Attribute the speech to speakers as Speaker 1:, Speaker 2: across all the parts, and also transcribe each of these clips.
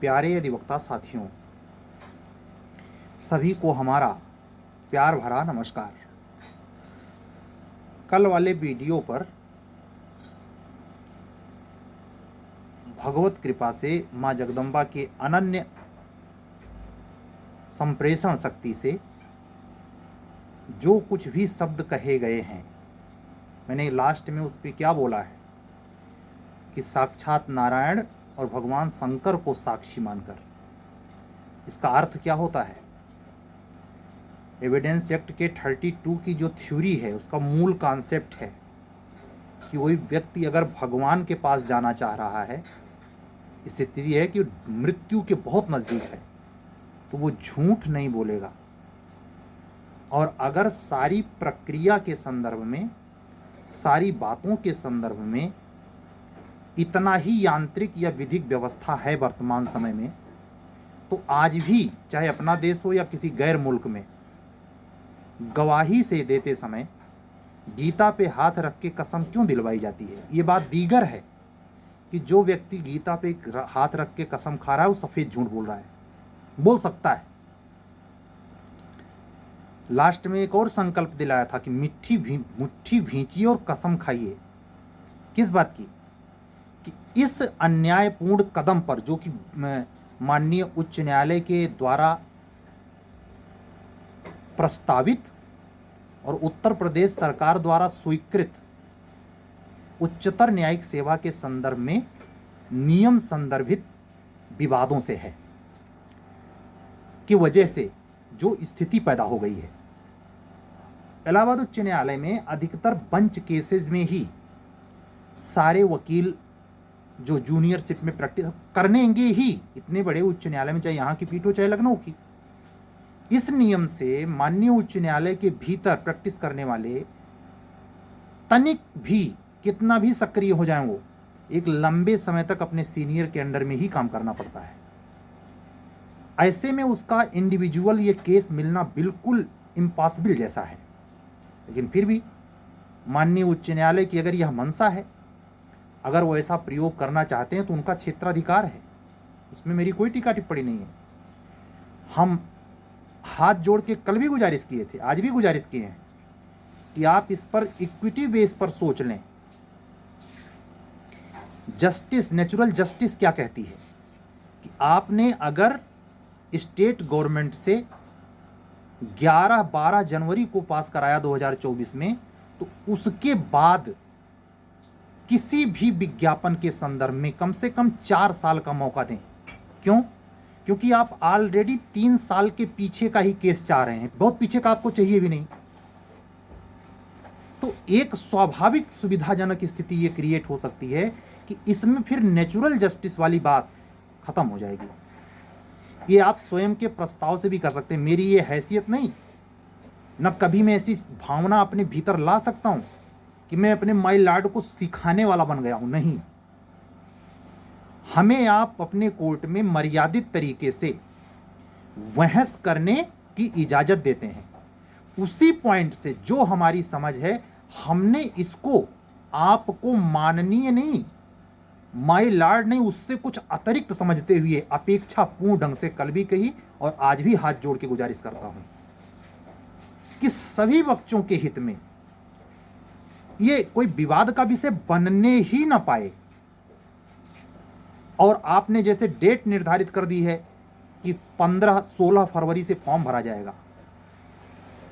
Speaker 1: प्यारे अधिवक्ता साथियों, सभी को हमारा प्यार भरा नमस्कार। कल वाले वीडियो पर भगवत कृपा से माँ जगदम्बा के अनन्य संप्रेषण शक्ति से जो कुछ भी शब्द कहे गए हैं, मैंने लास्ट में उस पर क्या बोला है कि साक्षात नारायण और भगवान शंकर को साक्षी मानकर, इसका अर्थ क्या होता है। एविडेंस एक्ट के 32 की जो थ्योरी है, उसका मूल कॉन्सेप्ट है कि वही व्यक्ति अगर भगवान के पास जाना चाह रहा है, स्थिति है कि मृत्यु के बहुत नज़दीक है, तो वो झूठ नहीं बोलेगा। और अगर सारी प्रक्रिया के संदर्भ में, सारी बातों के संदर्भ में इतना ही यांत्रिक या विधिक व्यवस्था है वर्तमान समय में, तो आज भी चाहे अपना देश हो या किसी गैर मुल्क में, गवाही से देते समय गीता पे हाथ रख के कसम क्यों दिलवाई जाती है। ये बात दीगर है कि जो व्यक्ति गीता पे हाथ रख के कसम खा रहा है वो सफ़ेद झूठ बोल रहा है, बोल सकता है। लास्ट में एक और संकल्प दिलाया था कि मुट्ठी भींचिए और कसम खाइए। किस बात की? कि इस अन्यायपूर्ण कदम पर, जो कि माननीय उच्च न्यायालय के द्वारा प्रस्तावित और उत्तर प्रदेश सरकार द्वारा स्वीकृत उच्चतर न्यायिक सेवा के संदर्भ में नियम संदर्भित विवादों से है, की वजह से जो स्थिति पैदा हो गई है। इलाहाबाद उच्च न्यायालय में अधिकतर बेंच केसेस में ही सारे वकील जो जूनियरशिप में प्रैक्टिस करनेंगे ही, इतने बड़े उच्च न्यायालय में, चाहे यहाँ की पीठ हो चाहे लखनऊ की, इस नियम से माननीय उच्च न्यायालय के भीतर प्रैक्टिस करने वाले तनिक भी, कितना भी सक्रिय हो जाएं, वो एक लंबे समय तक अपने सीनियर के अंडर में ही काम करना पड़ता है। ऐसे में उसका इंडिविजुअल ये केस मिलना बिल्कुल इम्पॉसिबल जैसा है। लेकिन फिर भी माननीय उच्च न्यायालय की अगर यह मंशा है, अगर वो ऐसा प्रयोग करना चाहते हैं तो उनका क्षेत्राधिकार है, उसमें मेरी कोई टीका टिप्पणी नहीं है। हम हाथ जोड़ के कल भी गुजारिश किए थे, आज भी गुजारिश किए हैं कि आप इस पर इक्विटी बेस पर सोच लें। जस्टिस, नेचुरल जस्टिस क्या कहती है कि आपने अगर स्टेट गवर्नमेंट से 11-12 जनवरी को पास कराया 2024 में, तो उसके बाद किसी भी विज्ञापन के संदर्भ में कम से कम 4 साल का मौका दें। क्यों? क्योंकि आप ऑलरेडी 3 साल के पीछे का ही केस चाह रहे हैं, बहुत पीछे का आपको चाहिए भी नहीं। तो एक स्वाभाविक सुविधाजनक स्थिति ये क्रिएट हो सकती है कि इसमें फिर नेचुरल जस्टिस वाली बात खत्म हो जाएगी। ये आप स्वयं के प्रस्ताव से भी कर सकते हैं। मेरी ये हैसियत नहीं, न कभी मैं ऐसी भावना अपने भीतर ला सकता हूं कि मैं अपने माई लॉर्ड को सिखाने वाला बन गया हूं। नहीं, हमें आप अपने कोर्ट में मर्यादित तरीके से बहस करने की इजाजत देते हैं। उसी पॉइंट से जो हमारी समझ है, हमने इसको आपको माननीय नहीं, माई लॉर्ड नहीं, उससे कुछ अतिरिक्त समझते हुए अपेक्षापूर्ण ढंग से कल भी कही और आज भी हाथ जोड़ के गुजारिश करता हूं कि सभी बच्चों के हित में ये कोई विवाद का विषय बनने ही ना पाए। और आपने जैसे डेट निर्धारित कर दी है कि 15-16 फरवरी से फॉर्म भरा जाएगा,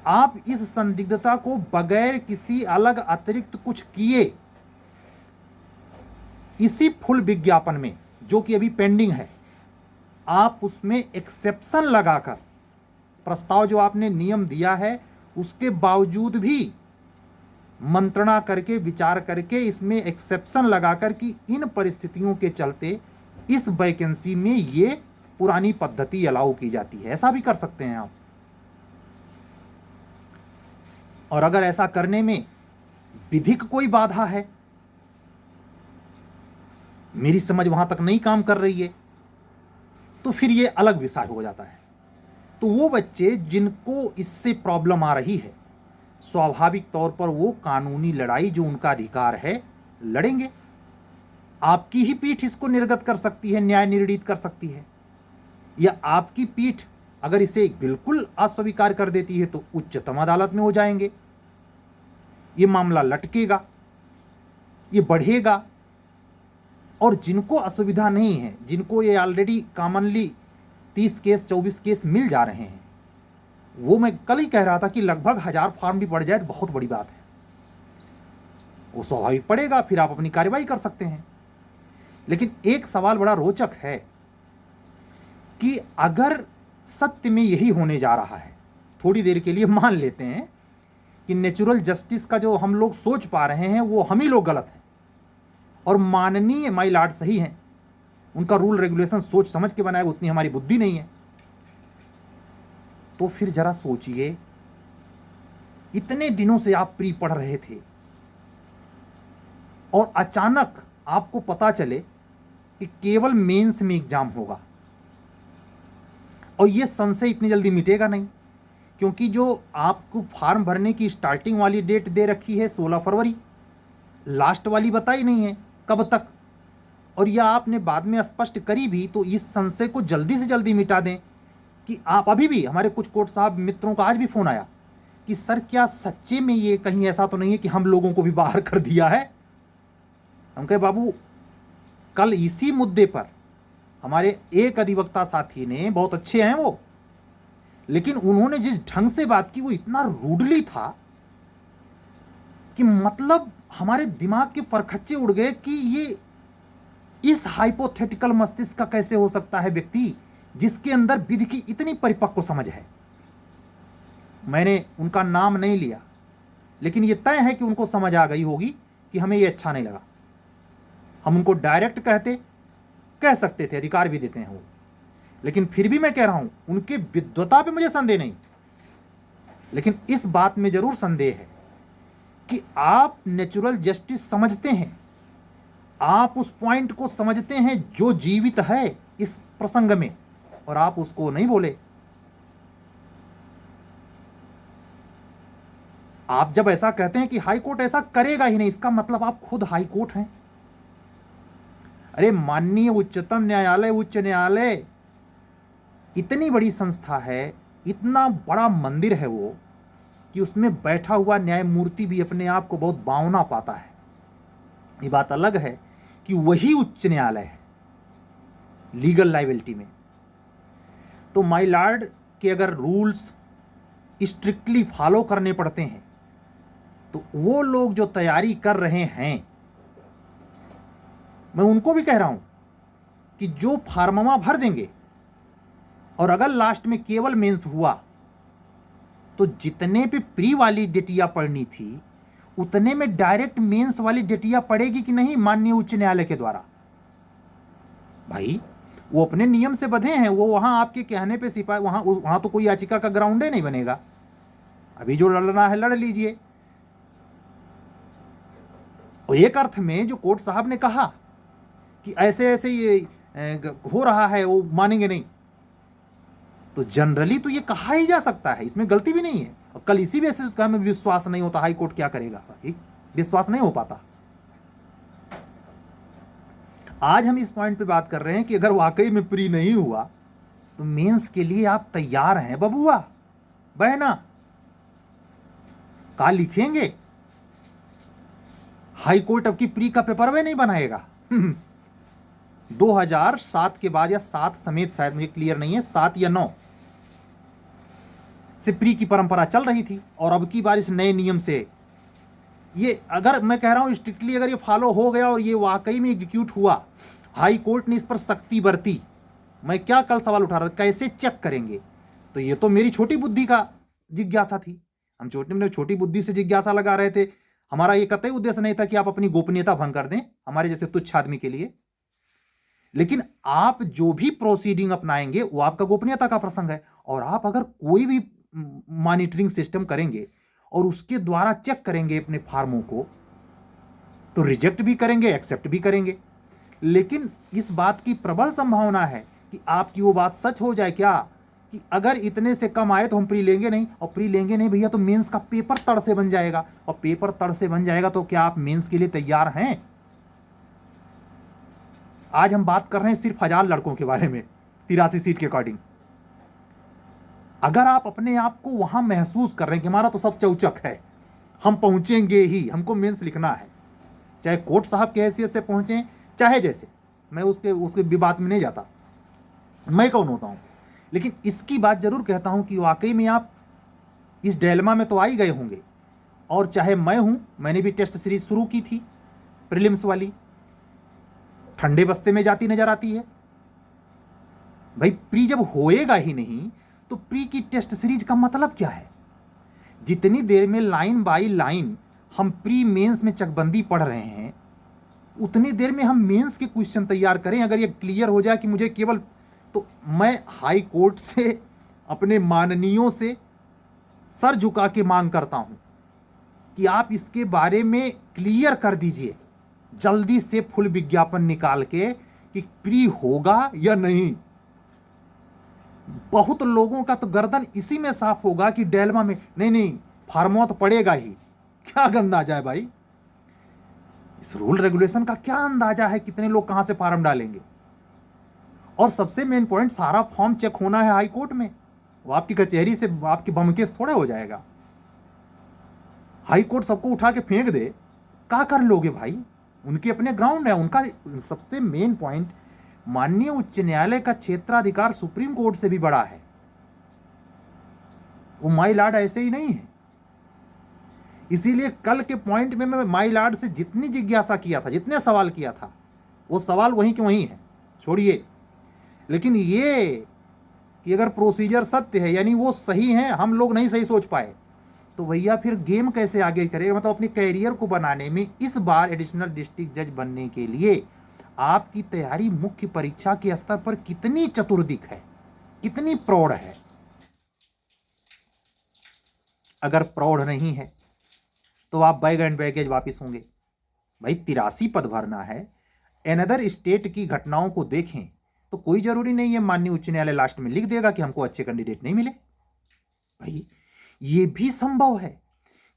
Speaker 1: आप इस संदिग्धता को बगैर किसी अलग अतिरिक्त कुछ किए इसी फुल विज्ञापन में, जो कि अभी पेंडिंग है, आप उसमें एक्सेप्शन लगाकर, प्रस्ताव जो आपने नियम दिया है उसके बावजूद भी मंत्रणा करके, विचार करके इसमें एक्सेप्शन लगाकर कि इन परिस्थितियों के चलते इस वैकेंसी में ये पुरानी पद्धति अलाउ की जाती है, ऐसा भी कर सकते हैं आप। और अगर ऐसा करने में विधिक कोई बाधा है, मेरी समझ वहां तक नहीं काम कर रही है, तो फिर ये अलग विषय हो जाता है। तो वो बच्चे जिनको इससे प्रॉब्लम आ रही है, स्वाभाविक तौर पर वो कानूनी लड़ाई जो उनका अधिकार है लड़ेंगे। आपकी ही पीठ इसको निर्गत कर सकती है, न्याय निर्णीत कर सकती है। या आपकी पीठ अगर इसे बिल्कुल अस्वीकार कर देती है तो उच्चतम अदालत में हो जाएंगे, ये मामला लटकेगा, ये बढ़ेगा। और जिनको असुविधा नहीं है, जिनको ये ऑलरेडी कॉमनली 30 केस 24 केस मिल जा रहे हैं, वो मैं कल ही कह रहा था कि लगभग 1000 फॉर्म भी पड़ जाए तो बहुत बड़ी बात है, वो स्वाभाविक पड़ेगा, फिर आप अपनी कार्रवाई कर सकते हैं। लेकिन एक सवाल बड़ा रोचक है कि अगर सत्य में यही होने जा रहा है, थोड़ी देर के लिए मान लेते हैं कि नेचुरल जस्टिस का जो हम लोग सोच पा रहे हैं वो हम ही लोग गलत हैं और माननीय माई लॉर्ड सही हैं, उनका रूल रेगुलेशन सोच समझ के बनाया, उतनी हमारी बुद्धि नहीं है, तो फिर जरा सोचिए, इतने दिनों से आप प्री पढ़ रहे थे और अचानक आपको पता चले कि केवल मेंस में एग्जाम होगा, और ये संशय इतनी जल्दी मिटेगा नहीं, क्योंकि जो आपको फॉर्म भरने की स्टार्टिंग वाली डेट दे रखी है 16 फरवरी, लास्ट वाली बताई नहीं है कब तक, और यह आपने बाद में स्पष्ट करी भी, तो इस संशय को जल्दी से जल्दी मिटा दें कि आप अभी भी, हमारे कुछ कोर्ट साहब मित्रों का आज भी फोन आया कि सर क्या सच्चे में ये कहीं ऐसा तो नहीं है कि हम लोगों को भी बाहर कर दिया है। हम कहे बाबू, कल इसी मुद्दे पर हमारे एक अधिवक्ता साथी ने, बहुत अच्छे हैं वो, लेकिन उन्होंने जिस ढंग से बात की वो इतना रूडली था कि मतलब हमारे दिमाग के परखच्चे उड़ गए कि ये इस हाइपोथेटिकल मस्तिष्क का कैसे हो सकता है व्यक्ति जिसके अंदर विधि की इतनी परिपक्व समझ है। मैंने उनका नाम नहीं लिया, लेकिन ये तय है कि उनको समझ आ गई होगी कि हमें ये अच्छा नहीं लगा। हम उनको डायरेक्ट कह सकते थे, अधिकार भी देते हैं वो, लेकिन फिर भी मैं कह रहा हूं उनके विद्वता पे मुझे संदेह नहीं, लेकिन इस बात में जरूर संदेह है कि आप नेचुरल जस्टिस समझते हैं, आप उस पॉइंट को समझते हैं जो जीवित है इस प्रसंग में, और आप उसको नहीं बोले। आप जब ऐसा कहते हैं कि हाई कोर्ट ऐसा करेगा ही नहीं, इसका मतलब आप खुद हाई कोर्ट हैं। अरे माननीय उच्चतम न्यायालय, उच्च न्यायालय इतनी बड़ी संस्था है, इतना बड़ा मंदिर है वो, कि उसमें बैठा हुआ न्यायमूर्ति भी अपने आप को बहुत बावना पाता है। ये बात अलग है कि वही उच्च न्यायालय है लीगल लाइबिलिटी में। तो माय लॉर्ड के अगर रूल्स स्ट्रिक्टली फॉलो करने पड़ते हैं तो वो लोग जो तैयारी कर रहे हैं, मैं उनको भी कह रहा हूं कि जो फार्ममा भर देंगे और अगर लास्ट में केवल मेंस हुआ तो जितने पे प्री वाली डेटिया पढ़नी थी उतने में डायरेक्ट मेंस वाली डेटिया पड़ेगी कि नहीं माननीय उच्च न्यायालय के द्वारा। भाई वो अपने नियम से बंधे हैं, वो वहां आपके कहने पे सिपाही, वहां तो कोई याचिका का ग्राउंड ही नहीं बनेगा। अभी जो लड़ना है लड़ लीजिए। और एक अर्थ में जो कोर्ट साहब ने कहा कि ऐसे ऐसे ये हो रहा है, वो मानेंगे नहीं, तो जनरली तो ये कहा ही जा सकता है, इसमें गलती भी नहीं है। और कल इसी बेसिस का हमें विश्वास नहीं होता, हाई कोर्ट क्या करेगा, भाई विश्वास नहीं हो पाता। आज हम इस पॉइंट पे बात कर रहे हैं कि अगर वाकई में प्री नहीं हुआ तो मेंस के लिए आप तैयार हैं बबुआ बहना, का लिखेंगे? हाई कोर्ट अब की प्री का पेपर वे नहीं बनाएगा। 2007 के बाद या 7 समेत, शायद मुझे क्लियर नहीं है, 7 या 9 से प्री की परंपरा चल रही थी, और अब की बार इस नए नियम से ये, अगर मैं कह रहा हूं स्ट्रिक्टली अगर ये फॉलो हो गया और ये वाकई में एग्जीक्यूट हुआ, हाई कोर्ट ने इस पर सख्ती बरती, मैं क्या कल सवाल उठा रहा था, कैसे चेक करेंगे? तो ये तो मेरी छोटी बुद्धि का जिज्ञासा थी, हम छोटी बुद्धि से जिज्ञासा लगा रहे थे। हमारा ये कतई उद्देश्य नहीं था कि आप अपनी गोपनीयता भंग कर दें हमारे जैसे तुच्छ आदमी के लिए, लेकिन आप जो भी प्रोसीडिंग अपनाएंगे वो आपका गोपनीयता का प्रसंग है। और आप अगर कोई भी मॉनिटरिंग सिस्टम करेंगे और उसके द्वारा चेक करेंगे अपने फार्मों को, तो रिजेक्ट भी करेंगे, एक्सेप्ट भी करेंगे। लेकिन इस बात की प्रबल संभावना है कि आपकी वो बात सच हो जाए क्या, कि अगर इतने से कम आए तो हम प्री लेंगे नहीं, और प्री लेंगे नहीं भैया तो मेंस का पेपर तड़ से बन जाएगा, और पेपर तड़ से बन जाएगा तो क्या आप मेंस के लिए तैयार हैं? आज हम बात कर रहे हैं सिर्फ 1000 लड़कों के बारे में, 83 सीट के अकॉर्डिंग। अगर आप अपने आप को वहां महसूस कर रहे हैं कि हमारा तो सब चौचक है, हम पहुंचेंगे ही, हमको मेंस लिखना है, चाहे कोर्ट साहब की हैसियत से पहुंचे, चाहे जैसे, मैं उसके विवाद में नहीं जाता, मैं कौन होता हूं, लेकिन इसकी बात जरूर कहता हूं कि वाकई में आप इस डायलेमा में तो आ ही गए होंगे। और चाहे मैं हूं, मैंने भी टेस्ट सीरीज शुरू की थी प्रीलिम्स वाली, ठंडे बस्ते में जाती नजर आती है भाई। प्री जब होएगा ही नहीं तो प्री की टेस्ट सीरीज का मतलब क्या है? जितनी देर में लाइन बाय लाइन हम प्री मेंस में चकबंदी पढ़ रहे हैं, उतनी देर में हम मेंस के क्वेश्चन तैयार करें। अगर ये क्लियर हो जाए कि मुझे केवल, तो मैं हाई कोर्ट से, अपने माननीयों से सर झुका के मांग करता हूं कि आप इसके बारे में क्लियर कर दीजिए, जल्दी से फुल विज्ञापन निकाल के कि प्री होगा या नहीं। बहुत लोगों का तो गर्दन इसी में साफ होगा कि डेलमा में नहीं फार्मो तो पड़ेगा ही। क्या अंदाजा है भाई, इस रूल रेगुलेशन का क्या अंदाजा है, कितने लोग कहां से फार्म डालेंगे? और सबसे मेन पॉइंट, सारा फॉर्म चेक होना है हाई कोर्ट में, वो आपकी कचहरी से आपकी बमकेस थोड़ा हो जाएगा। हाई कोर्ट सबको उठा के फेंक दे, क्या कर लोगे भाई? उनके अपने ग्राउंड है उनका। सबसे मेन पॉइंट, माननीय उच्च न्यायालय का क्षेत्राधिकार सुप्रीम कोर्ट से भी बड़ा है। वो माई लॉर्ड ऐसे ही नहीं है। इसीलिए कल के पॉइंट में मैं माई लॉर्ड से जितनी जिज्ञासा किया था, जितने सवाल किया था, वो सवाल वहीं के वहीं है, छोड़िए। लेकिन ये कि अगर प्रोसीजर सत्य है, यानी वो सही है, हम लोग नहीं सही सोच पाए, तो भैया फिर गेम कैसे आगे करेगा? मतलब अपने कैरियर को बनाने में, इस बार एडिशनल डिस्ट्रिक्ट जज बनने के लिए आपकी तैयारी मुख्य परीक्षा के स्तर पर कितनी चतुर्दिक है, कितनी प्रौढ़ है? अगर प्रौढ़ नहीं है तो आप बैग एंड बैगेज वापिस होंगे। भाई 83 पद भरना है, एनदर स्टेट की घटनाओं को देखें तो कोई जरूरी नहीं है माननीय उच्च न्यायालय लास्ट में लिख देगा कि हमको अच्छे कैंडिडेट नहीं मिले। भाई ये भी संभव है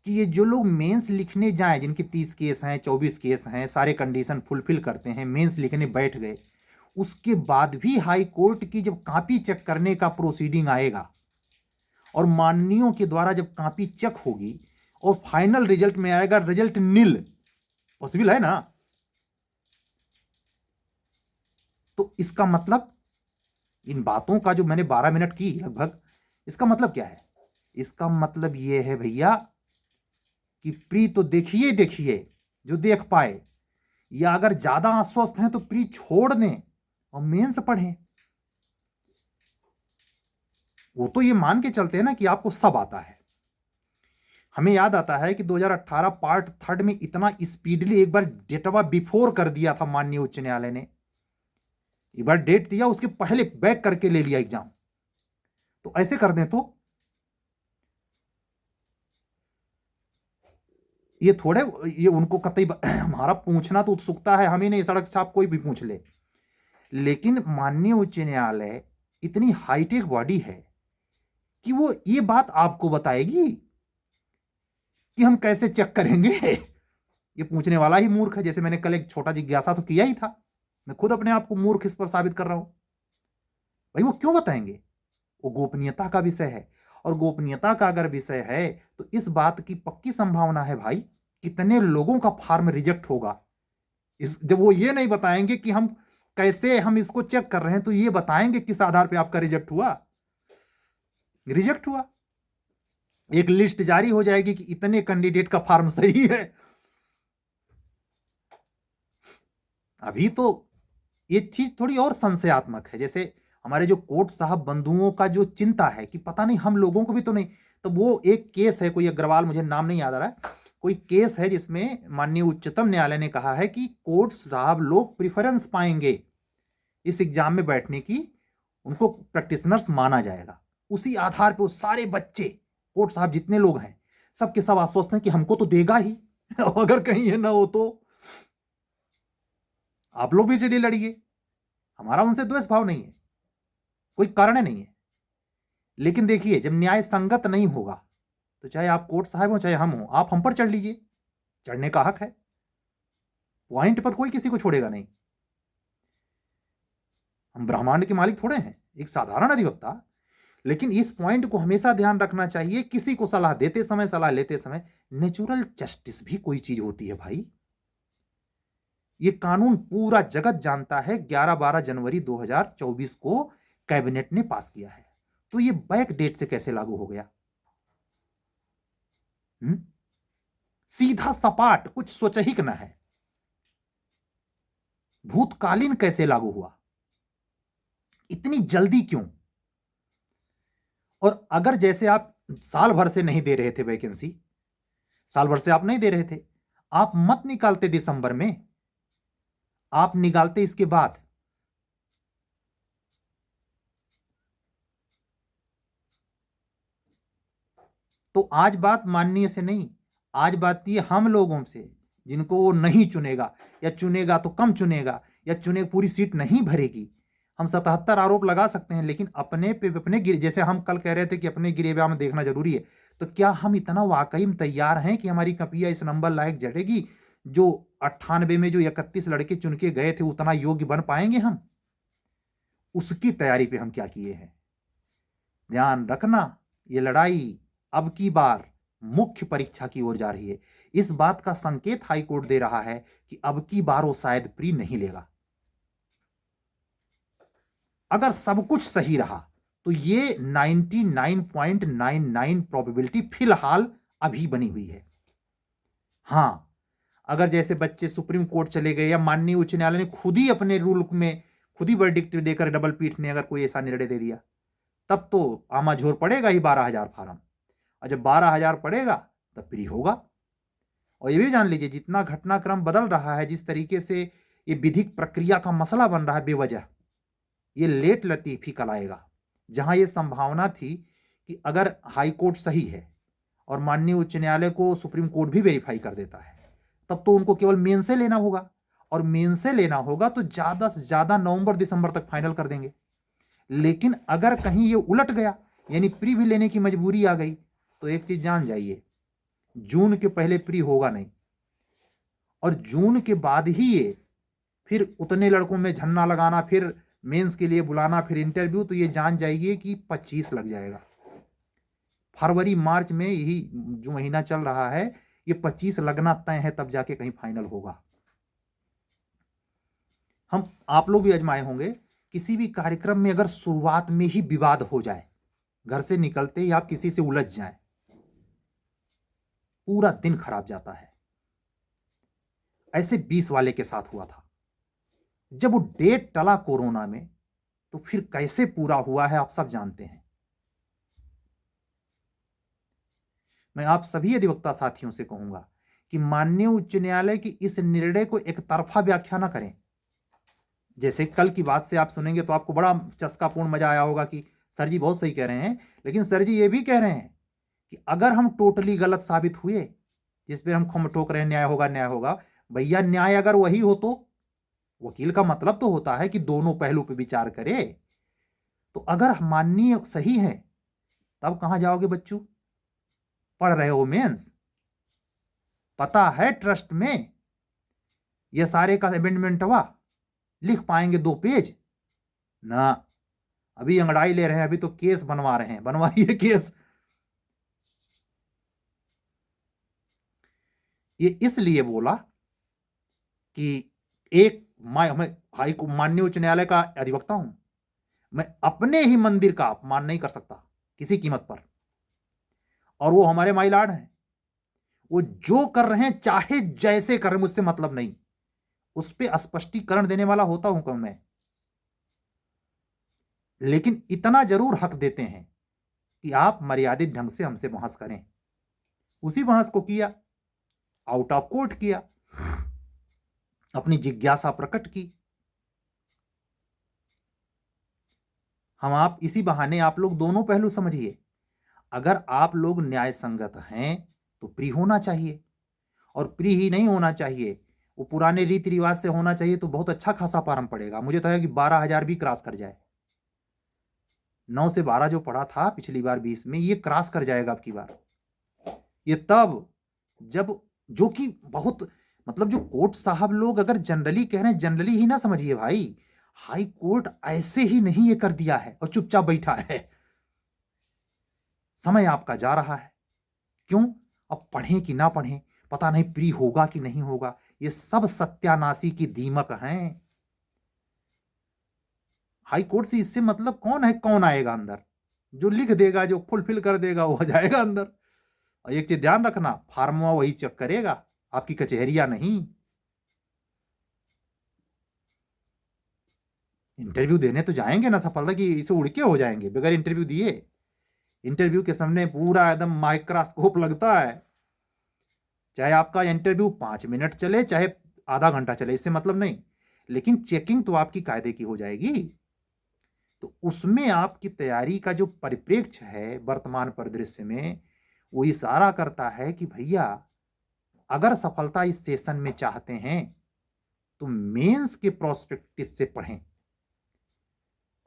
Speaker 1: कि ये जो लोग मेंस लिखने जाएं, जिनके 30 केस हैं, 24 केस हैं, सारे कंडीशन फुलफिल करते हैं, मेंस लिखने बैठ गए, उसके बाद भी हाई कोर्ट की जब कॉपी चेक करने का प्रोसीडिंग आएगा और माननीयों के द्वारा जब कॉपी चेक होगी और फाइनल रिजल्ट में आएगा रिजल्ट नील, पॉसिबल है ना? तो इसका मतलब, इन बातों का जो मैंने 12 मिनट की लगभग, इसका मतलब क्या है? इसका मतलब यह है भैया कि प्री तो देखिए जो देख पाए, या अगर ज्यादा अस्वस्थ हैं तो प्री छोड़ दें और मेंस पढ़ें। वो तो ये मान के चलते हैं ना कि आपको सब आता है। हमें याद आता है कि 2018 पार्ट 3 में इतना स्पीडली एक बार डेटवा बिफोर कर दिया था माननीय उच्च न्यायालय ने, एक बार डेट दिया, उसके पहले बैक करके ले लिया एग्जाम। तो ऐसे कर दें तो ये थोड़े, ये उनको कतई हमारा पूछना तो उत्सुकता है, हमें नहीं, सड़क छाप कोई भी पूछ ले, लेकिन माननीय उच्च न्यायालय इतनी हाईटेक बॉडी है कि वो ये बात आपको बताएगी कि हम कैसे चेक करेंगे। ये पूछने वाला ही मूर्ख है। जैसे मैंने कल एक छोटा जिज्ञासा तो किया ही था, मैं खुद अपने आप को मूर्ख इस पर साबित कर रहा हूं। भाई वो क्यों बताएंगे? वो गोपनीयता का विषय है, और गोपनीयता का अगर विषय है तो इस बात की पक्की संभावना है भाई, कितने लोगों का फार्म रिजेक्ट होगा। जब वो ये नहीं बताएंगे कि हम कैसे हम इसको चेक कर रहे हैं, तो ये बताएंगे किस आधार पे आपका रिजेक्ट हुआ। एक लिस्ट जारी हो जाएगी कि इतने कैंडिडेट का फार्म सही है। अभी तो ये चीज थोड़ी और संशयात्मक है। जैसे हमारे जो कोर्ट साहब बंधुओं का जो चिंता है कि पता नहीं हम लोगों को भी तो नहीं, तो वो एक केस है, कोई अग्रवाल, मुझे नाम नहीं याद आ रहा है, कोई केस है जिसमें माननीय उच्चतम न्यायालय ने कहा है कि कोर्ट साहब लोग प्रिफरेंस पाएंगे इस एग्जाम में बैठने की, उनको प्रैक्टिशनर्स माना जाएगा। उसी आधार पर वो सारे बच्चे, कोर्ट साहब जितने लोग हैं, सबके सब आश्वस्त हैं कि हमको तो देगा ही। अगर कहीं ये ना हो तो आप लोग भी चलिए लड़िए, हमारा उनसे द्वेष भाव नहीं है, कोई कारण नहीं है। लेकिन देखिए, जब न्याय संगत नहीं होगा तो चाहे आप कोर्ट साहब हो चाहे हम हो, आप हम पर चढ़ लीजिए, चढ़ने का हक है, पॉइंट पर कोई किसी को छोड़ेगा नहीं। हम ब्रह्मांड के मालिक थोड़े हैं एक साधारण अधिवक्ता। लेकिन इस पॉइंट को हमेशा ध्यान रखना चाहिए, किसी को सलाह देते समय, सलाह लेते समय, नेचुरल जस्टिस भी कोई चीज होती है भाई। ये कानून पूरा जगत जानता है, 11-12 जनवरी 2024 को कैबिनेट ने पास किया है, तो ये बैक डेट से कैसे लागू हो गया? सीधा सपाट, कुछ सोचहिक न है, भूतकालीन कैसे लागू हुआ, इतनी जल्दी क्यों? और अगर जैसे आप साल भर से नहीं दे रहे थे वैकेंसी, साल भर से आप नहीं दे रहे थे, आप मत निकालते दिसंबर में, आप निकालते इसके बाद। तो आज बात माननीय से नहीं, आज बात ये हम लोगों से, जिनको वो नहीं चुनेगा, या चुनेगा तो कम चुनेगा, या चुने पूरी सीट नहीं भरेगी। हम 77 आरोप लगा सकते हैं, लेकिन अपने पे अपने गिरे, जैसे हम कल कह रहे थे कि अपने गिरेबान में देखना जरूरी है, तो क्या हम इतना वाकई में तैयार हैं कि हमारी कपिया इस नंबर लायक जड़ेगी? जो 98 में जो 31 लड़के चुन के गए थे, उतना योग्य बन पाएंगे हम? उसकी तैयारी पे हम क्या किए हैं? ध्यान रखना, ये लड़ाई अब की बार मुख्य परीक्षा की ओर जा रही है। इस बात का संकेत हाईकोर्ट दे रहा है कि अब की बार वो शायद प्री नहीं लेगा। अगर सब कुछ सही रहा तो ये 99.99 प्रोबेबिलिटी फिलहाल अभी बनी हुई है। हां, अगर जैसे बच्चे सुप्रीम कोर्ट चले गए, या माननीय उच्च न्यायालय ने खुद ही अपने रूल में खुद ही वर्डिक्ट देकर, डबल पीठ ने अगर कोई ऐसा निर्णय दे दिया, तब तो आमाझोर पड़ेगा ही 12,000 फार्म। और जब 12,000 पड़ेगा तब प्री होगा। और ये भी जान लीजिए, जितना घटनाक्रम बदल रहा है, जिस तरीके से ये विधिक प्रक्रिया का मसला बन रहा है बेवजह, ये लेट लतीफ ही कल आएगा। जहां ये संभावना थी कि अगर हाई कोर्ट सही है और माननीय उच्च न्यायालय को सुप्रीम कोर्ट भी वेरीफाई कर देता है, तब तो उनको केवल मेन से लेना होगा, और मेन से लेना होगा तो ज्यादा से ज्यादा नवंबर दिसंबर तक फाइनल कर देंगे। लेकिन अगर कहीं ये उलट गया, यानी प्री भी लेने की मजबूरी आ गई, तो एक चीज जान जाइए, जून के पहले प्री होगा नहीं, और जून के बाद ही ये फिर उतने लड़कों में झन्ना लगाना, फिर मेंस के लिए बुलाना, फिर इंटरव्यू, तो ये जान जाइए कि 25 लग जाएगा। फरवरी मार्च में यही जो महीना चल रहा है, ये 25 लगना तय है, तब जाके कहीं फाइनल होगा। हम आप लोग भी आजमाए होंगे, किसी भी कार्यक्रम में अगर शुरुआत में ही विवाद हो जाए, घर से निकलते ही आप किसी से उलझ जाएं, पूरा दिन खराब जाता है। ऐसे 20 वाले के साथ हुआ था। जब वो डेट टला कोरोना में, तो फिर कैसे पूरा हुआ है आप सब जानते हैं। मैं आप सभी अधिवक्ता साथियों से कहूंगा कि माननीय उच्च न्यायालय की इस निर्णय को एक तरफा व्याख्या ना करें। जैसे कल की बात से आप सुनेंगे तो आपको बड़ा चस्कापूर्ण मजा आया होगा कि सर जी बहुत सही कह रहे हैं, लेकिन सर जी ये भी कह रहे हैं कि अगर हम टोटली गलत साबित हुए, जिस पे हम खम ठोक रहे हैं न्याय होगा न्याय होगा, भैया न्याय अगर वही हो तो वकील का मतलब तो होता है कि दोनों पहलू पे विचार करे। तो अगर माननीय सही है, तब कहां जाओगे बच्चों? पढ़ रहे हो मेंस, पता है ट्रस्ट में ये सारे का अमेंडमेंट हुआ, लिख पाएंगे 2 पेज ना? अभी अंगड़ाई ले रहे हैं, अभी तो केस बनवा रहे हैं, बनवाइए केस। ये इसलिए बोला कि मैं माननीय उच्च न्यायालय का अधिवक्ता हूं, मैं अपने ही मंदिर का अपमान नहीं कर सकता किसी कीमत पर। और वो हमारे माई लॉर्ड हैं, वो जो कर रहे हैं चाहे जैसे कर रहे हैं, मुझसे मतलब नहीं, उस पर स्पष्टीकरण देने वाला होता हूं कौन मैं। लेकिन इतना जरूर हक देते हैं कि आप मर्यादित ढंग से हमसे बहस करें। उसी बहस को किया, आउट ऑफ कोर्ट किया, अपनी जिज्ञासा प्रकट की। हम आप इसी बहाने आप लोग दोनों पहलू समझिए। अगर आप लोग न्याय संगत हैं तो प्री होना चाहिए, और प्री ही नहीं होना चाहिए, वो पुराने रीति रिवाज से होना चाहिए, तो बहुत अच्छा खासा फार्म पड़ेगा। मुझे तो है कि 12,000 भी क्रॉस कर जाए। 9 से 12 जो पढ़ा था पिछली बार 20 में, ये क्रॉस कर जाएगा अब की बार। ये तब जब, जो कि बहुत मतलब जो कोर्ट साहब लोग अगर जनरली कह रहे हैं, जनरली ही ना समझिए भाई, हाई कोर्ट ऐसे ही नहीं ये कर दिया है और चुपचाप बैठा है। समय आपका जा रहा है। क्यों? अब पढ़ें कि ना पढ़ें, पता नहीं प्री होगा कि नहीं होगा, ये सब सत्यानाशी की दीमक हैं। हाई कोर्ट से इससे मतलब कौन है, कौन आएगा अंदर? जो लिख देगा, जो फुलफिल कर देगा, वो जाएगा अंदर। और एक चीज ध्यान रखना, फार्मवा वही चेक करेगा, आपकी कचहरिया नहीं। इंटरव्यू देने तो जाएंगे ना सफलता की इसे उड़ के हो जाएंगे बगैर इंटरव्यू दिए। इंटरव्यू के सामने पूरा एकदम माइक्रोस्कोप लगता है। चाहे आपका इंटरव्यू 5 मिनट चले, चाहे आधा घंटा चले, इससे मतलब नहीं, लेकिन चेकिंग तो आपकी कायदे की हो जाएगी। तो उसमें आपकी तैयारी का जो परिप्रेक्ष्य है वर्तमान परिदृश्य में, वो इशारा करता है कि भैया अगर सफलता इस सेशन में चाहते हैं तो मेंस के प्रोस्पेक्टिस से पढ़ें।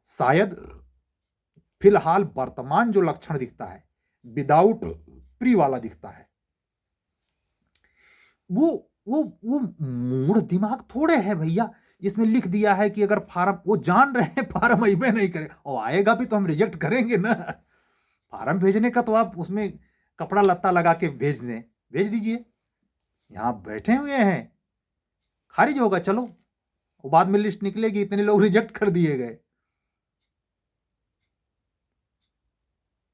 Speaker 1: शायद फिलहाल वर्तमान जो लक्षण दिखता है विदाउट प्री वाला दिखता है, वो मूड दिमाग थोड़े है भैया, जिसमें लिख दिया है कि अगर फार्म, वो जान रहे हैं फार्म अइबे नहीं करे और आएगा भी तो हम रिजेक्ट करेंगे ना। फार्म भेजने का तो आप उसमें कपड़ा लत्ता लगा के भेज दें, भेज दीजिए। यहां बैठे हुए हैं, खारिज होगा चलो, वो बाद में लिस्ट निकलेगी इतने लोग रिजेक्ट कर दिए गए।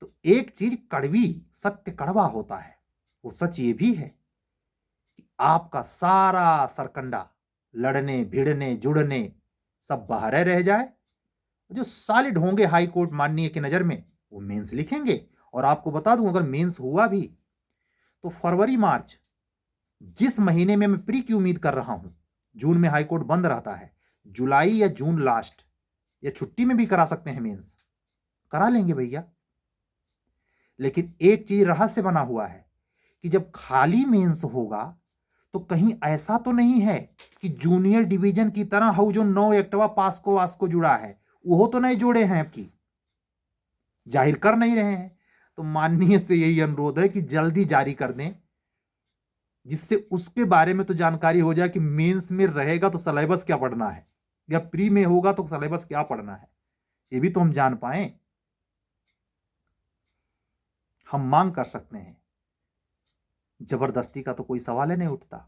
Speaker 1: तो एक चीज कड़वी, सत्य कड़वा होता है, वो सच ये भी है कि आपका सारा सरकंडा लड़ने भिड़ने जुड़ने सब बाहर रह जाए। जो सॉलिड होंगे हाई कोर्ट माननीय की नजर में, वो मेंस लिखेंगे। और आपको बता दूं, अगर मेंस हुआ भी तो फरवरी मार्च, जिस महीने में मैं प्री की उम्मीद कर रहा हूं, जून में हाई कोर्ट बंद रहता है, जुलाई या जून लास्ट या छुट्टी में भी करा सकते हैं मेंस, करा लेंगे भैया। लेकिन एक चीज रहस्य बना हुआ है कि जब खाली मेंस होगा तो कहीं ऐसा तो नहीं है कि जूनियर डिवीजन की तरह हो जो 9 एक्टवा पास्को वास्को जुड़ा है, वो तो नहीं जोड़े हैं, आपकी जाहिर कर नहीं रहे हैं। तो माननीय से यही अनुरोध है कि जल्दी जारी कर दें, जिससे उसके बारे में तो जानकारी हो जाए कि मेंस में रहेगा तो सिलेबस क्या पढ़ना है, या प्री में होगा तो सिलेबस क्या पढ़ना है, ये भी तो हम जान पाए। हम मांग कर सकते हैं, जबरदस्ती का तो कोई सवाल ही नहीं उठता।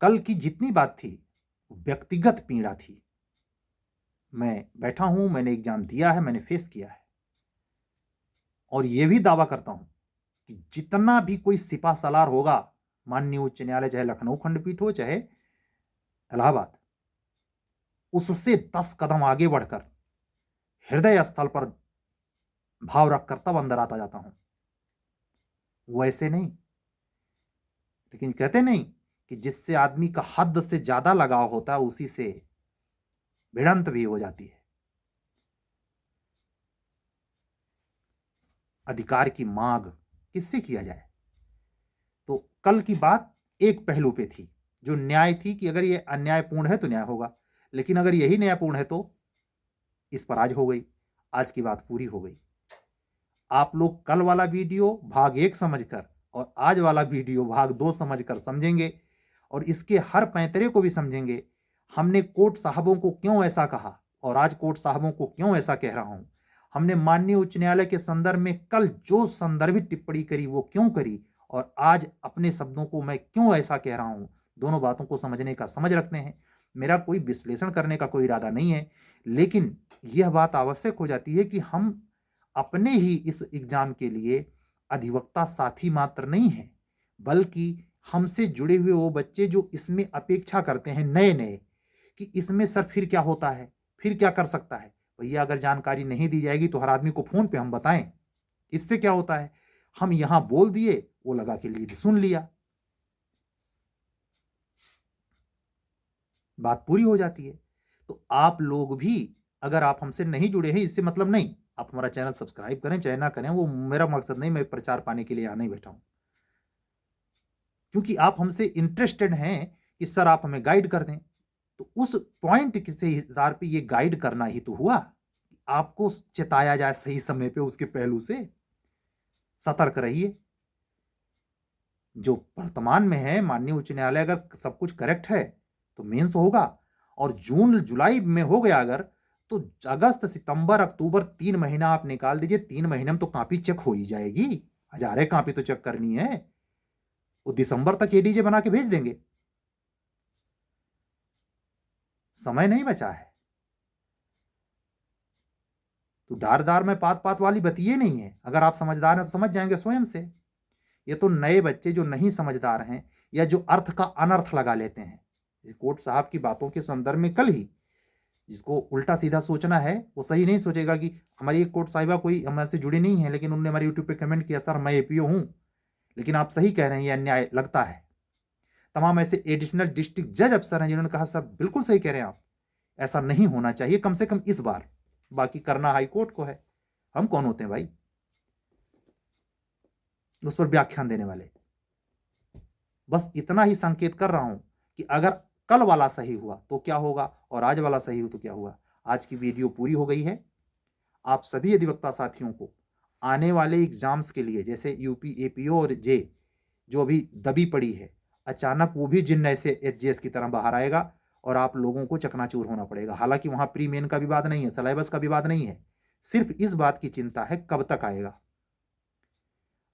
Speaker 1: कल की जितनी बात थी व्यक्तिगत पीड़ा थी। मैं बैठा हूं, मैंने एग्जाम दिया है, मैंने फेस किया है, और यह भी दावा करता हूं कि जितना भी कोई सिपा सलार होगा माननीय उच्च न्यायालय, चाहे लखनऊ खंडपीठ हो चाहे इलाहाबाद, उससे 10 कदम आगे बढ़कर हृदय स्थल पर भाव रखकर तब अंदर आता जाता हूं, वैसे नहीं। लेकिन कहते नहीं कि जिससे आदमी का हद से ज्यादा लगाव होता है उसी से भिड़ंत भी हो जाती है। अधिकार की मांग किससे किया जाए? तो कल की बात एक पहलू पे थी, जो न्याय थी कि अगर ये अन्यायपूर्ण है तो न्याय होगा, लेकिन अगर यही न्यायपूर्ण है तो इस पर आज हो गई, आज की बात पूरी हो गई। आप लोग कल वाला वीडियो भाग 1 समझकर और आज वाला वीडियो भाग 2 समझकर समझेंगे, और इसके हर पैंतरे को भी समझेंगे। हमने कोर्ट साहबों को क्यों ऐसा कहा और आज कोर्ट साहबों को क्यों ऐसा कह रहा हूं। हमने माननीय उच्च न्यायालय के संदर्भ में कल जो संदर्भित टिप्पणी करी वो क्यों करी, और आज अपने शब्दों को मैं क्यों ऐसा कह रहा हूं। दोनों बातों को समझने का समझ रखते हैं। मेरा कोई विश्लेषण करने का कोई इरादा नहीं है, लेकिन यह बात आवश्यक हो जाती है कि हम अपने ही इस एग्जाम के लिए अधिवक्ता साथी मात्र नहीं है, बल्कि हमसे जुड़े हुए वो बच्चे जो इसमें अपेक्षा करते हैं नए नए, कि इसमें सर फिर क्या होता है, फिर क्या कर सकता है। भैया अगर जानकारी नहीं दी जाएगी तो हर आदमी को फोन पे हम बताएं, इससे क्या होता है, हम यहां बोल दिए, वो लगा के लीड सुन लिया, बात पूरी हो जाती है। तो आप लोग भी अगर आप हमसे नहीं जुड़े हैं, इससे मतलब नहीं आप हमारा चैनल सब्सक्राइब करें चाहे ना करें, वो मेरा मकसद नहीं, मैं प्रचार पाने के लिए यहाँ नहीं बैठा हूं, क्योंकि आप हमसे इंटरेस्टेड हैं कि सर आप हमें गाइड कर दें। तो उस पॉइंट से आधार पे ये गाइड करना ही तो हुआ, आपको चेताया जाए सही समय पे, उसके पहलू से सतर्क रहिए। जो वर्तमान में है, माननीय उच्च न्यायालय अगर सब कुछ करेक्ट है तो मेंस होगा। और जून जुलाई में हो गया अगर, तो अगस्त सितंबर अक्टूबर 3 महीना आप निकाल दीजिए। 3 महीने में तो कॉपी चेक हो ही जाएगी। हजारे कॉपी तो चेक करनी है। वो दिसंबर तक एडीजे बना के भेज देंगे। समय नहीं बचा है। तो दार दार में पात पात वाली बतिये नहीं है। अगर आप समझदार हैं तो समझ जाएंगे स्वयं से। ये तो नए बच्चे जो नहीं समझदार हैं या जो अर्थ का अनर्थ लगा लेते हैं। कोर्ट साहब की बातों के संदर्भ में कल ही जिसको उल्टा सीधा सोचना है वो सही नहीं सोचेगा कि हमारी एक कोर्ट साहिबा कोई हमारे जुड़ी नहीं है, लेकिन उन्होंने हमारे यूट्यूब पे कमेंट किया, सर मैं एपीओ हूं, लेकिन आप सही कह रहे हैं, ये अन्याय लगता है। तमाम ऐसे एडिशनल डिस्ट्रिक्ट जज अफसर हैं जिन्होंने कहा सर बिल्कुल सही कह रहे हैं आप, ऐसा नहीं होना चाहिए कम से कम इस बार। बाकी करना हाई कोर्ट को है, हम कौन होते हैं भाई उस पर व्याख्यान देने वाले। बस इतना ही संकेत कर रहा हूं कि अगर कल वाला सही हुआ तो क्या होगा और आज वाला सही हो तो क्या हुआ। आज की वीडियो पूरी हो गई है। आप सभी अधिवक्ता साथियों को आने वाले एग्जाम्स के लिए, जैसे यूपी एपीओ और जे जो अभी दबी पड़ी है, अचानक वो भी जिन ऐसे एचजीएस की तरह बाहर आएगा और आप लोगों को चकनाचूर होना पड़ेगा। हालांकि वहां प्री मेन का विवाद नहीं है, सिलेबस का विवाद नहीं है, सिर्फ इस बात की चिंता है कब तक आएगा।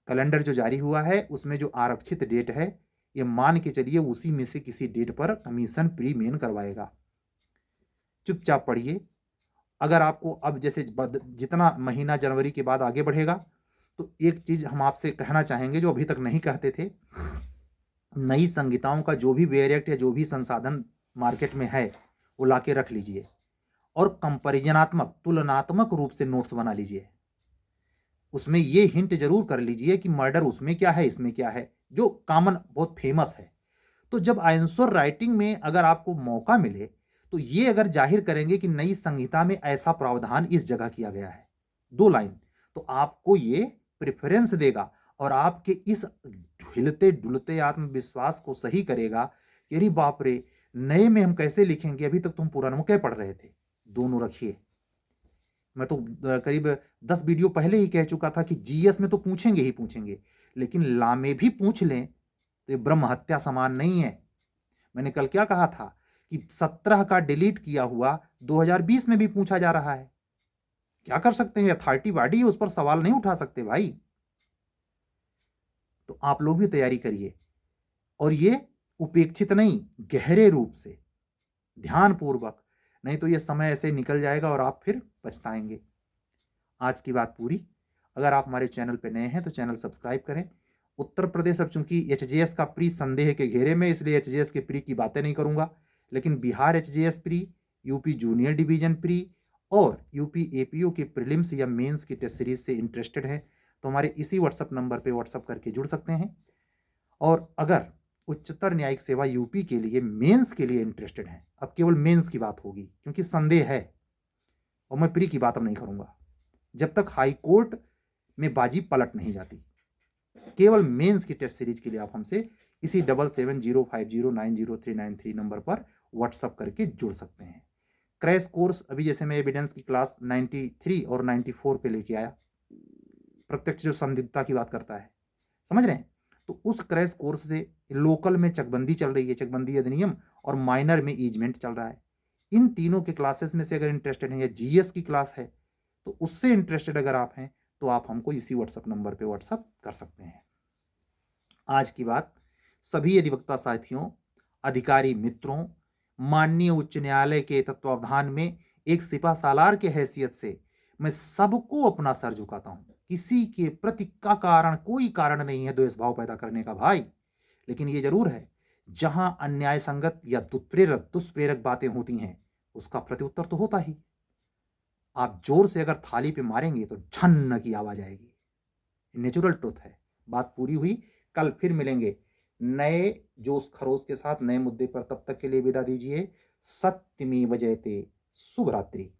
Speaker 1: कैलेंडर जो जारी हुआ है उसमें जो आरक्षित डेट है, ये मान के चलिए उसी में से किसी डेट पर कमीशन प्री मेन करवाएगा। चुपचाप पढ़िए। अगर आपको अब जैसे जितना महीना जनवरी के बाद आगे बढ़ेगा, तो एक चीज हम आपसे कहना चाहेंगे जो अभी तक नहीं कहते थे, नई संहिताओं का जो भी वेरिएंट या जो भी संसाधन मार्केट में है वो लाके रख लीजिए और कंपैरिजनात्मक तुलनात्मक रूप से नोट्स बना लीजिए। उसमें ये हिंट जरूर कर लीजिए कि मर्डर उसमें क्या है, इसमें क्या है, जो कॉमन बहुत फेमस है। तो जब आंसर राइटिंग में अगर आपको मौका मिले तो ये अगर जाहिर करेंगे कि नई संहिता में ऐसा प्रावधान इस जगह किया गया है, 2 लाइन, तो आपको ये प्रेफरेंस देगा और आपके इस हिलते डुलते आत्मविश्वास को सही करेगा कि अरे बाप रे, नए में हम कैसे लिखेंगे, अभी तक तुम पुराने में क्या पढ़ रहे थे। दोनों रखिए। मैं तो करीब 10 वीडियो पहले ही कह चुका था कि जीएस में तो पूछेंगे ही पूछेंगे, लेकिन ला में भी पूछ लें तो ये ब्रह्म हत्या समान नहीं है। मैंने कल क्या कहा था कि 17 का डिलीट किया हुआ 2020 में भी पूछा जा रहा है। क्या कर सकते हैं, अथॉरिटी बॉडी है, उस पर सवाल नहीं उठा सकते भाई। तो आप लोग भी तैयारी करिए और ये उपेक्षित नहीं, गहरे रूप से ध्यानपूर्वक, नहीं तो ये समय ऐसे निकल जाएगा और आप फिर पछताएंगे। आज की बात पूरी। अगर आप हमारे चैनल पर नए हैं तो चैनल सब्सक्राइब करें। उत्तर प्रदेश, अब चूंकि एचजीएस का प्री संदेह के घेरे में, इसलिए एचजीएस के प्री की बातें नहीं करूंगा, लेकिन Bihar HGS pre, UP junior division pre और यूपी एपीओ के प्रीलिम्स या मेंस की टेस्ट सीरीज से इंटरेस्टेड है तो हमारे इसी व्हाट्सएप नंबर पे व्हाट्सएप करके जुड़ सकते हैं। और अगर उच्चतर न्यायिक सेवा यूपी के लिए मेंस के लिए इंटरेस्टेड हैं, अब केवल मेंस की बात होगी क्योंकि संदेह है, और मैं प्री की बात अब नहीं करूंगा जब तक हाई कोर्ट में बाजी पलट नहीं जाती। केवल मेंस की टेस्ट सीरीज के लिए आप हमसे इसी 7705090393 नंबर पर व्हाट्सअप करके जुड़ सकते हैं। क्रैश कोर्स अभी जैसे मैं एविडेंस की क्लास 93 और 94 पे लेके आया, प्रत्यक्ष जो संदिग्धता की बात करता है, समझ रहे हैं, तो उस क्रैश कोर्स से लोकल में चकबंदी चल रही है, चकबंदी अधिनियम, और माइनर में ईजमेंट चल रहा है। इन तीनों के क्लासेस में से अगर इंटरेस्टेड हैं, या जीएस की क्लास है तो उससे इंटरेस्टेड अगर आप हैं तो आप हमको इसी व्हाट्सएप नंबर पे व्हाट्सएप कर सकते हैं। आज की बात सभी अधिवक्ता साथियों, अधिकारी मित्रों, माननीय उच्च न्यायालय के तत्वावधान में एक सिपा सालार के हैसियत से मैं सबको अपना सर झुकाता हूं। किसी के प्रति का कारण, कोई कारण नहीं है द्वेष भाव पैदा करने का भाई, लेकिन ये जरूर है जहां अन्याय संगत या दुष्प्रेरक बातें होती हैं उसका प्रत्युत्तर तो होता ही। आप जोर से अगर थाली पे मारेंगे तो झन्न की आवाज आएगी, नेचुरल ट्रुथ है। बात पूरी हुई। कल फिर मिलेंगे नए जोश खरोश के साथ, नए मुद्दे पर। तब तक के लिए विदा दीजिए। सत्यमेव जयते। शुभ रात्रि।